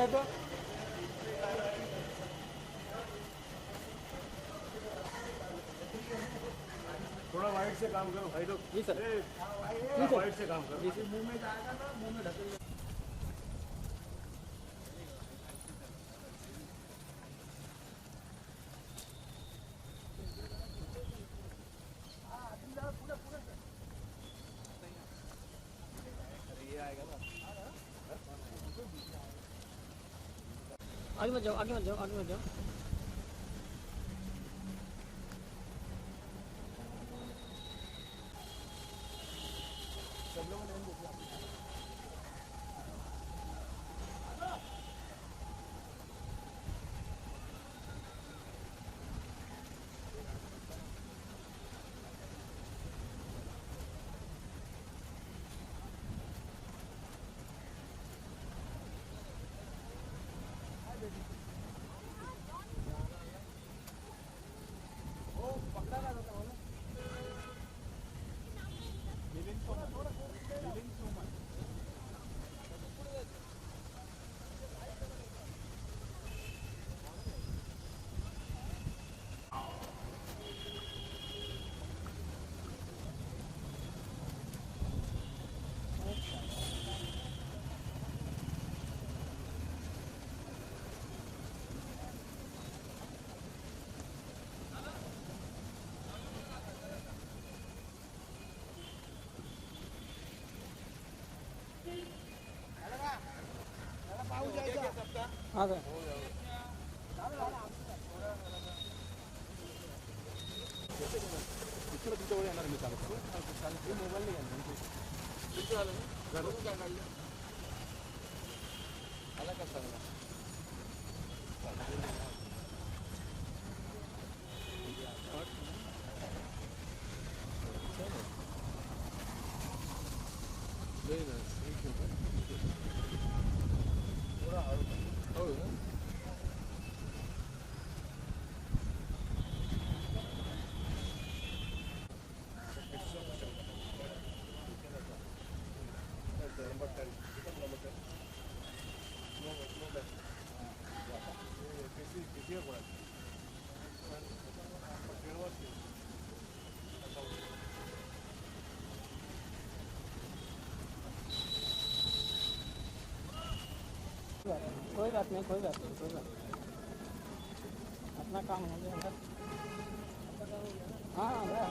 है तो थोड़ा वाइट से काम करो भाई लोग। जी सर, वाइट से काम करो। जी मुंह में जाएगा ना, मुंह में ढकेल। आगे मत जाओ, आगे मत जाओ, आगे मत जाओ। सब लोगों ने हाँ सर। ఇక్కడ కూడా అన్నారు మీ తలకు మొబైల్ అలా కష్టాలు ಹೌದು कोई बात नहीं, कोई बात नहीं, कोई बात नहीं। अपना काम हो गया सर। हाँ हाँ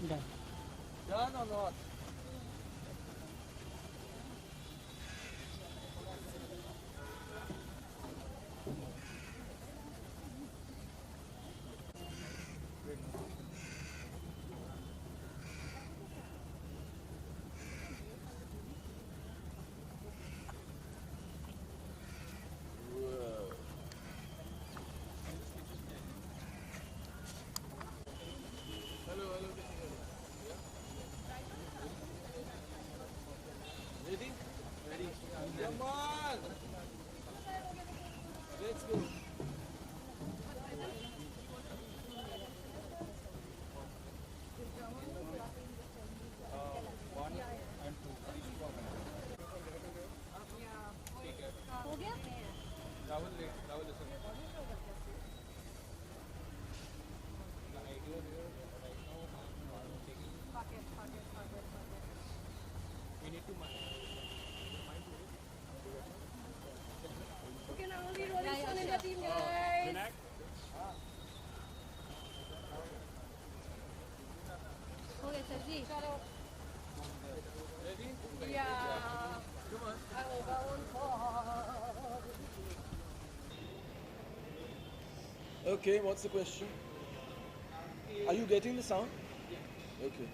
Done. Done or not? Hello, hello. Yeah. Sì, sarò. Ready? Yeah. Come on. I will go on for. Okay, what's the question? Are you getting the sound? Okay.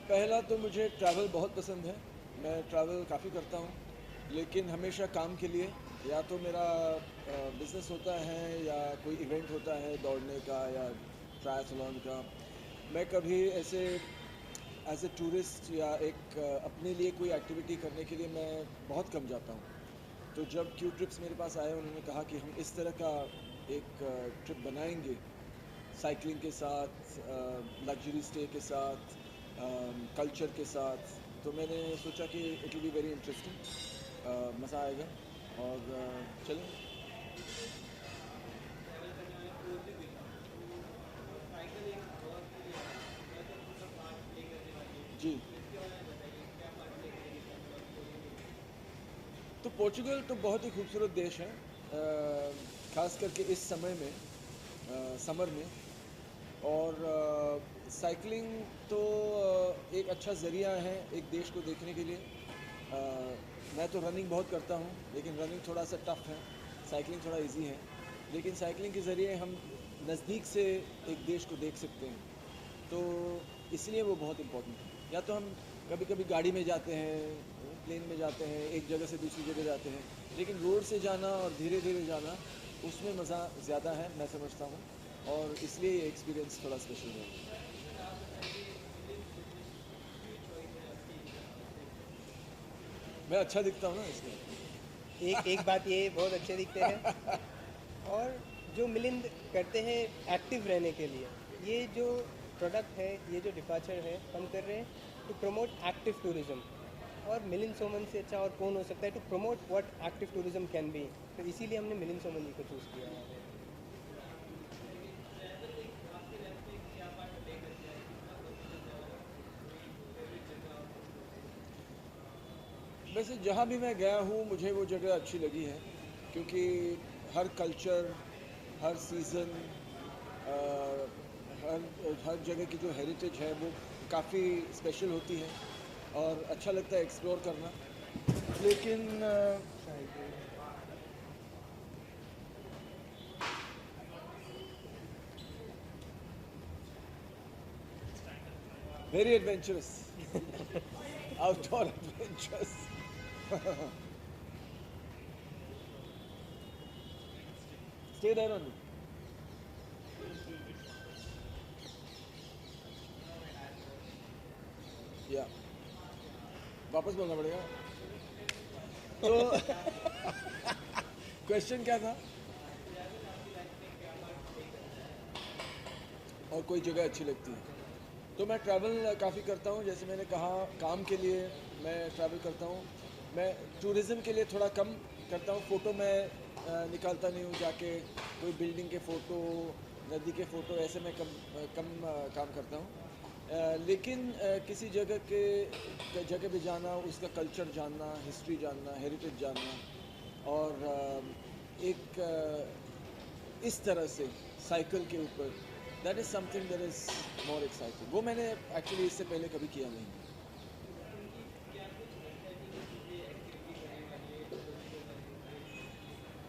पहला तो मुझे ट्रैवल बहुत पसंद है। मैं ट्रैवल काफ़ी करता हूँ, लेकिन हमेशा काम के लिए। या तो मेरा बिज़नेस होता है या कोई इवेंट होता है दौड़ने का या ट्रायथलॉन का। मैं कभी ऐसे एज ए टूरिस्ट या एक अपने लिए कोई एक्टिविटी करने के लिए मैं बहुत कम जाता हूँ। तो जब क्यू ट्रिप्स मेरे पास आए, उन्होंने कहा कि हम इस तरह का एक ट्रिप बनाएंगे साइकिलिंग के साथ, लग्जरी स्टे के साथ, कल्चर के साथ, तो मैंने सोचा कि it will be very interesting, मज़ा आएगा और चलें। जी, तो पोर्चुगल तो बहुत ही खूबसूरत देश है, ख़ास करके इस समय में, समर में। और साइकिलिंग तो एक अच्छा ज़रिया है एक देश को देखने के लिए। मैं तो रनिंग बहुत करता हूँ, लेकिन रनिंग थोड़ा सा टफ है, साइकिलिंग थोड़ा इजी है। लेकिन साइकिलिंग के ज़रिए हम नज़दीक से एक देश को देख सकते हैं, तो इसलिए वो बहुत इम्पोर्टेंट है। या तो हम कभी कभी गाड़ी में जाते हैं, प्लेन में जाते हैं, एक जगह से दूसरी जगह जाते हैं, लेकिन रोड से जाना और धीरे धीरे जाना, उसमें मज़ा ज़्यादा है, मैं समझता हूँ। और इसलिए ये एक्सपीरियंस थोड़ा स्पेशल है। मैं अच्छा दिखता हूँ ना इसलिए। एक बात ये बहुत अच्छे दिखते हैं। और जो मिलिंद करते हैं एक्टिव रहने के लिए, ये जो प्रोडक्ट है, ये जो डिपार्चर है, हम कर रहे हैं टू प्रमोट एक्टिव टूरिज्म। और मिलिंद सोमन से अच्छा और कौन हो सकता है to promote what active tourism can be. तो इसीलिए हमने मिलिंद सोमन जी को चूज़ किया है। वैसे जहाँ भी मैं गया हूँ, मुझे वो जगह अच्छी लगी है, क्योंकि हर कल्चर, हर सीज़न, हर जगह की जो हेरिटेज है वो काफ़ी स्पेशल होती है और अच्छा लगता है एक्सप्लोर करना। लेकिन very adventurous, outdoor adventurous. Stay there only. Yeah. वापस बोलना पड़ेगा। तो क्वेश्चन क्या था? और कोई जगह अच्छी लगती है तो मैं ट्रैवल काफ़ी करता हूँ। जैसे मैंने कहा, काम के लिए मैं ट्रैवल करता हूँ। मैं टूरिज़्म के लिए थोड़ा कम करता हूँ। फ़ोटो मैं निकालता नहीं हूँ जाके, कोई बिल्डिंग के फ़ोटो, नदी के फ़ोटो, ऐसे मैं कम काम करता हूँ। लेकिन किसी जगह पे जाना, उसका कल्चर जानना, हिस्ट्री जानना, हेरिटेज जानना, और इस तरह से साइकिल के ऊपर, that is something that is more exciting. वो मैंने एक्चुअली इससे पहले कभी किया नहीं।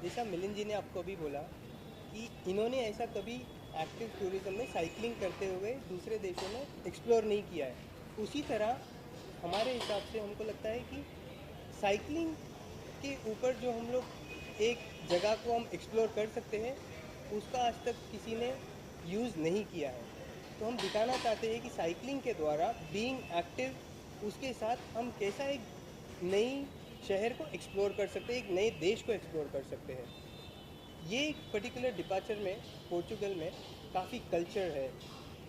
जैसा मिलिंद जी ने आपको अभी बोला कि इन्होंने ऐसा कभी एक्टिव टूरिज्म में साइकिलिंग करते हुए दूसरे देशों में एक्सप्लोर नहीं किया है, उसी तरह हमारे हिसाब से हमको लगता है कि साइकिलिंग के ऊपर जो हम लोग एक जगह को हम एक्सप्लोर कर सकते हैं, उसका आज तक किसी ने यूज़ नहीं किया है। तो हम दिखाना चाहते हैं कि साइकिलिंग के द्वारा बीइंग एक्टिव, उसके साथ हम कैसा एक नई शहर को एक्सप्लोर कर सकते हैं, एक नए देश को एक्सप्लोर कर सकते हैं। ये एक पर्टिकुलर डिपार्चर में पोर्चुगल में काफ़ी कल्चर है।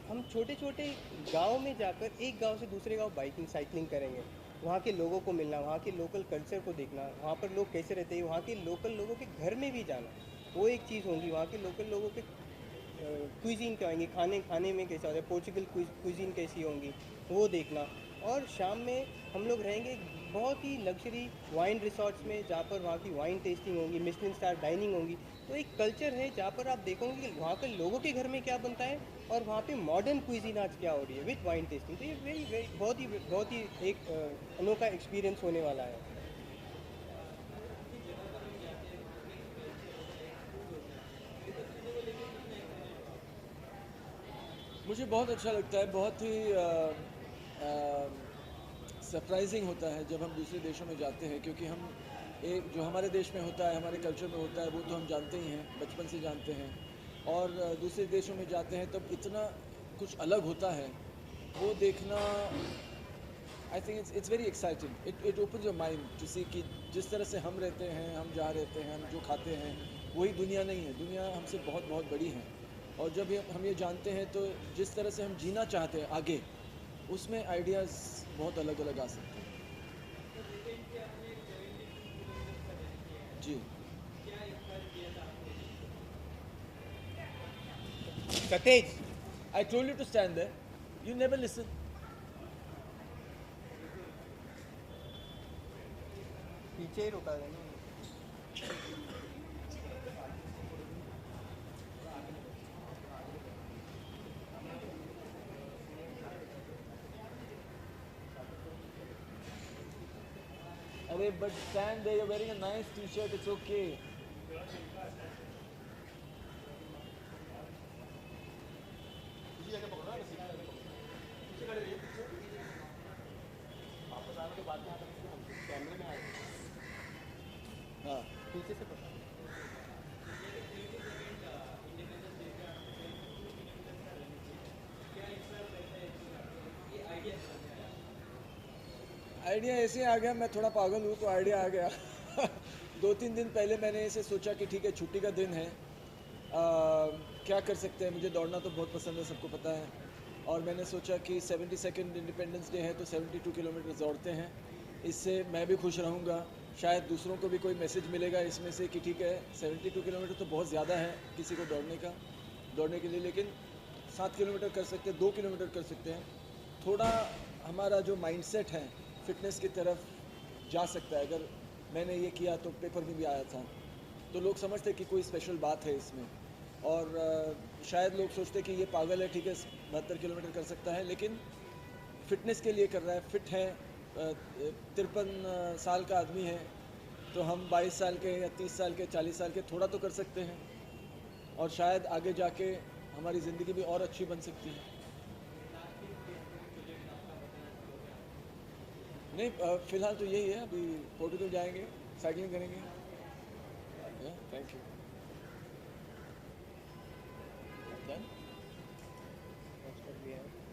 हम छोटे छोटे गांव में जाकर एक गांव से दूसरे गांव बाइकिंग साइकिलिंग करेंगे, वहाँ के लोगों को मिलना, वहाँ के लोकल कल्चर को देखना, वहाँ पर लोग कैसे रहते हैं, वहाँ के लोकल लोगों के घर में भी जाना, वो एक चीज़ होगी। वहाँ के लोकल लोगों के क्विजीन क्या होंगे, खाने में कैसा होता है, पोर्चुगल क्विजीन कैसी होंगी, वो देखना। और शाम में हम लोग रहेंगे बहुत ही लग्जरी वाइन रिसॉर्ट्स में, जहाँ पर वहाँ की वाइन टेस्टिंग होगी, मिशलिन स्टार डाइनिंग होगी। तो एक कल्चर है जहाँ पर आप देखोगे कि वहाँ के लोगों के घर में क्या बनता है और वहाँ पे मॉडर्न क्विजीन आज क्या हो रही है विथ वाइन टेस्टिंग। तो ये वेरी बहुत ही एक अनोखा एक्सपीरियंस होने वाला है। मुझे बहुत अच्छा लगता है, बहुत ही सरप्राइजिंग होता है जब हम दूसरे देशों में जाते हैं, क्योंकि हम एक जो हमारे देश में होता है, हमारे कल्चर में होता है, वो तो हम जानते ही हैं, बचपन से जानते हैं। और दूसरे देशों में जाते हैं तब इतना कुछ अलग होता है, वो देखना I think it's very exciting. It open your mind to see कि जिस तरह से हम रहते हैं, हम जहाँ रहते हैं, हम जो खाते हैं, वही दुनिया नहीं है। दुनिया हमसे बहुत बहुत बड़ी है। और जब हम ये जानते हैं तो जिस तरह से हम जीना चाहते हैं आगे, उसमें आइडियाज़ बहुत अलग अलग आ सकते हैं। जी, Satej, I told you to stand there. You never listen. पीछे ही रुका देना। Arey, but stand there. You're wearing a nice T-shirt. It's okay. हाँ, पीछे से पकड़। आइडिया ऐसे आ गया, मैं थोड़ा पागल हूँ तो आइडिया आ गया। 2-3 दिन पहले मैंने ऐसे सोचा कि ठीक है, छुट्टी का दिन है, क्या कर सकते हैं। मुझे दौड़ना तो बहुत पसंद है, सबको पता है। और मैंने सोचा कि 72nd इंडिपेंडेंस डे है तो 72 किलोमीटर दौड़ते हैं, इससे मैं भी खुश रहूँगा, शायद दूसरों को भी कोई मैसेज मिलेगा इसमें से कि ठीक है, 72 किलोमीटर तो बहुत ज़्यादा है किसी को दौड़ने के लिए, लेकिन 7 किलोमीटर कर सकते हैं, 2 किलोमीटर कर सकते हैं। थोड़ा हमारा जो माइंडसेट है फिटनेस की तरफ जा सकता है। अगर मैंने ये किया तो पेपर में भी आया था, तो लोग समझते कि कोई स्पेशल बात है इसमें। और शायद लोग सोचते कि ये पागल है, ठीक है 72 किलोमीटर कर सकता है, लेकिन फिटनेस के लिए कर रहा है, फिट है। 53 साल का आदमी है, तो हम 22 साल के या 30 साल के, 40 साल के थोड़ा तो कर सकते हैं, और शायद आगे जाके हमारी ज़िंदगी भी और अच्छी बन सकती है। नहीं, फ़िलहाल तो यही है, अभी पोर्टुगल जाएंगे, साइकिलिंग करेंगे। Thank you. कर लिया है।